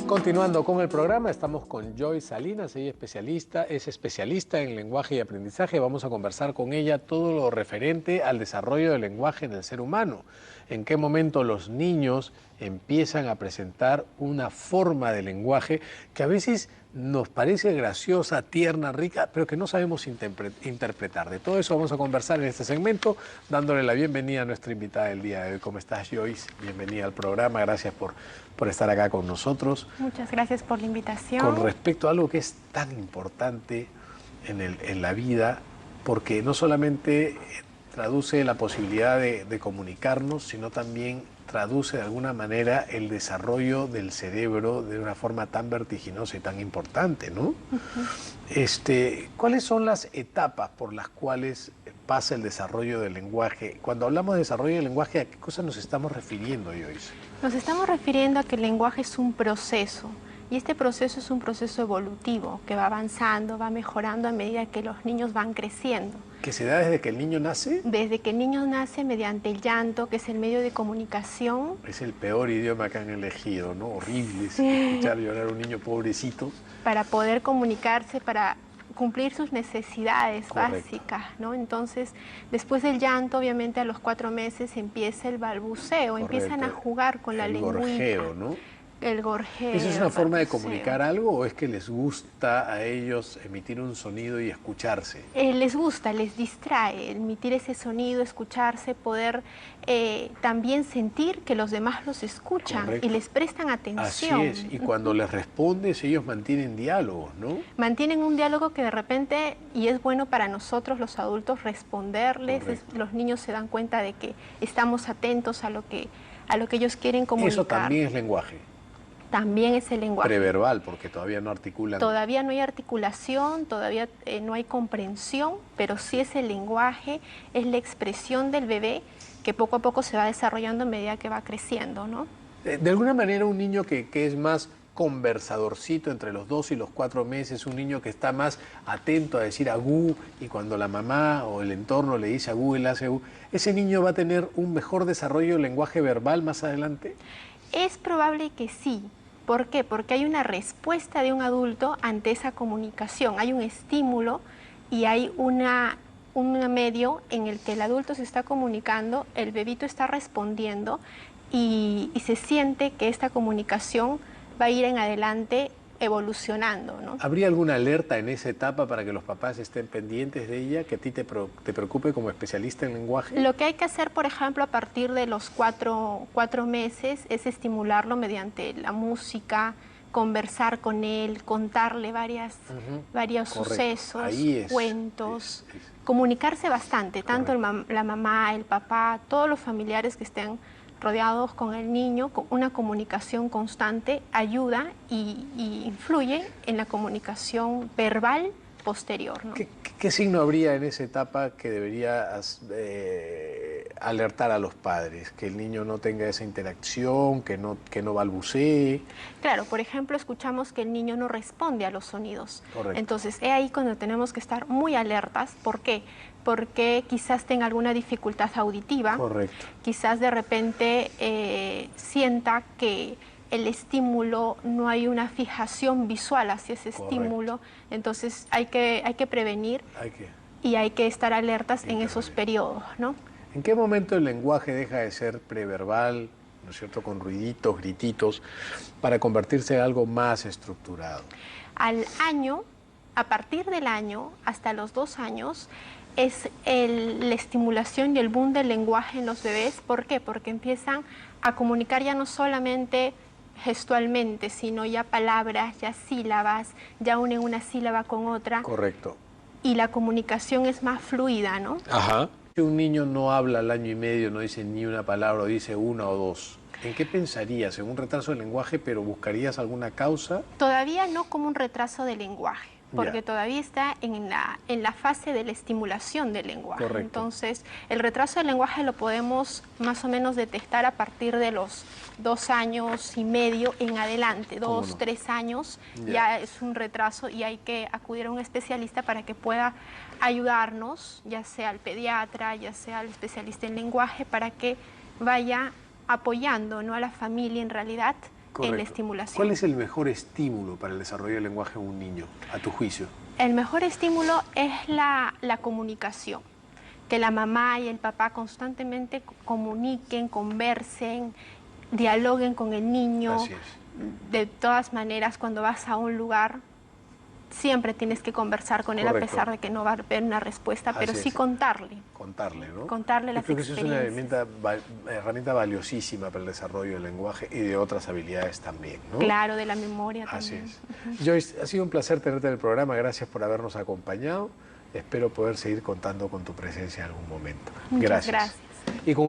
Continuando con el programa, estamos con Joy Salinas, ella es especialista en lenguaje y aprendizaje. Vamos a conversar con ella todo lo referente al desarrollo del lenguaje en el ser humano. En qué momento los niños empiezan a presentar una forma de lenguaje que a veces nos parece graciosa, tierna, rica, pero que no sabemos interpretar. De todo eso vamos a conversar en este segmento, dándole la bienvenida a nuestra invitada del día de hoy. ¿Cómo estás, Joyce? Bienvenida al programa, gracias por estar acá con nosotros. Muchas gracias por la invitación. Con respecto a algo que es tan importante en la vida, porque no solamente traduce la posibilidad de comunicarnos, sino también traduce de alguna manera el desarrollo del cerebro de una forma tan vertiginosa y tan importante, ¿no? ¿Cuáles son las etapas por las cuales pasa el desarrollo del lenguaje? Cuando hablamos de desarrollo del lenguaje, ¿a qué cosa nos estamos refiriendo, Joyce? Nos estamos refiriendo a que el lenguaje es un proceso, y este proceso es un proceso evolutivo que va avanzando, va mejorando a medida que los niños van creciendo. ¿Que se da desde que el niño nace? Desde que el niño nace mediante el llanto, que es el medio de comunicación. Es el peor idioma que han elegido, ¿no? Horrible, sí. Escuchar llorar a un niño pobrecito. Para poder comunicarse, para cumplir sus necesidades básicas, ¿no? Entonces, después del llanto, obviamente a los 4 meses empieza el balbuceo, empiezan a jugar con la lengüita. El gorjeo, ¿no? El gorjeo. ¿Eso es una forma de comunicar algo o es que les gusta a ellos emitir un sonido y escucharse? Les gusta, les distrae emitir ese sonido, escucharse, poder también sentir que los demás los escuchan. Correcto. Y les prestan atención. Así es, y cuando les respondes ellos mantienen diálogos, ¿no? Mantienen un diálogo que de repente, y es bueno para nosotros los adultos responderles, los niños se dan cuenta de que estamos atentos a lo que ellos quieren comunicar. Eso también es lenguaje. También es el lenguaje. Preverbal, porque todavía no articulan. Todavía no hay articulación, todavía no hay comprensión, pero sí es el lenguaje, es la expresión del bebé que poco a poco se va desarrollando a medida que va creciendo, ¿no? De alguna manera un niño que es más conversadorcito entre los 2 y los 4 meses, un niño que está más atento a decir agú y cuando la mamá o el entorno le dice agú, él hace agú, ¿ese niño va a tener un mejor desarrollo del lenguaje verbal más adelante? Es probable que sí. ¿Por qué? Porque hay una respuesta de un adulto ante esa comunicación, hay un estímulo y hay un medio en el que el adulto se está comunicando, el bebito está respondiendo y se siente que esta comunicación va a ir en adelante evolucionando, ¿no? ¿Habría alguna alerta en esa etapa para que los papás estén pendientes de ella, que a ti te preocupe como especialista en lenguaje? Lo que hay que hacer, por ejemplo, a partir de los 4 meses es estimularlo mediante la música, conversar con él, contarle varios sucesos, cuentos, comunicarse bastante, tanto la mamá, el papá, todos los familiares que estén rodeados con el niño, con una comunicación constante, ayuda y influye en la comunicación verbal posterior, ¿no? ¿Qué signo habría en esa etapa que debería alertar a los padres? Que el niño no tenga esa interacción, que no balbucee. Claro, por ejemplo, escuchamos que el niño no responde a los sonidos. Correcto. Entonces, es ahí cuando tenemos que estar muy alertas. ¿Por qué? Porque quizás tenga alguna dificultad auditiva. Correcto. Quizás de repente sienta que el estímulo, no hay una fijación visual hacia ese estímulo, entonces hay que prevenir y hay que estar alertas en esos periodos, ¿no? ¿En qué momento el lenguaje deja de ser preverbal, ¿no es cierto?, con ruiditos, grititos, para convertirse en algo más estructurado? Al año, a partir del año, hasta los 2 años, es la estimulación y el boom del lenguaje en los bebés. ¿Por qué? Porque empiezan a comunicar ya no solamente gestualmente, sino ya palabras, ya sílabas, ya unen una sílaba con otra. Correcto. Y la comunicación es más fluida, ¿no? Ajá. Si un niño no habla al año y medio, no dice ni una palabra, o dice una o dos, ¿en qué pensarías? ¿En un retraso del lenguaje, pero buscarías alguna causa? Todavía no como un retraso del lenguaje, porque todavía está en la fase de la estimulación del lenguaje. Correcto. Entonces, el retraso del lenguaje lo podemos más o menos detectar a partir de los 2 años y medio en adelante, 2, 3 años, ya es un retraso y hay que acudir a un especialista para que pueda ayudarnos, ya sea el pediatra, ya sea el especialista en lenguaje, para que vaya apoyando, ¿no?, a la familia en realidad en la estimulación. ¿Cuál es el mejor estímulo para el desarrollo del lenguaje en un niño, a tu juicio? El mejor estímulo es la comunicación, que la mamá y el papá constantemente comuniquen, conversen, dialoguen con el niño. Así es. De todas maneras, cuando vas a un lugar, siempre tienes que conversar con él. Correcto. A pesar de que no va a haber una respuesta, pero Así sí es. contarle. Contarle, ¿no? Contarle las Yo creo que eso es una experiencias. herramienta valiosísima para el desarrollo del lenguaje y de otras habilidades también, ¿no? Claro, de la memoria Así también. es. Joyce, ha sido un placer tenerte en el programa. Gracias por habernos acompañado. Espero poder seguir contando con tu presencia en algún momento. Muchas gracias. Y con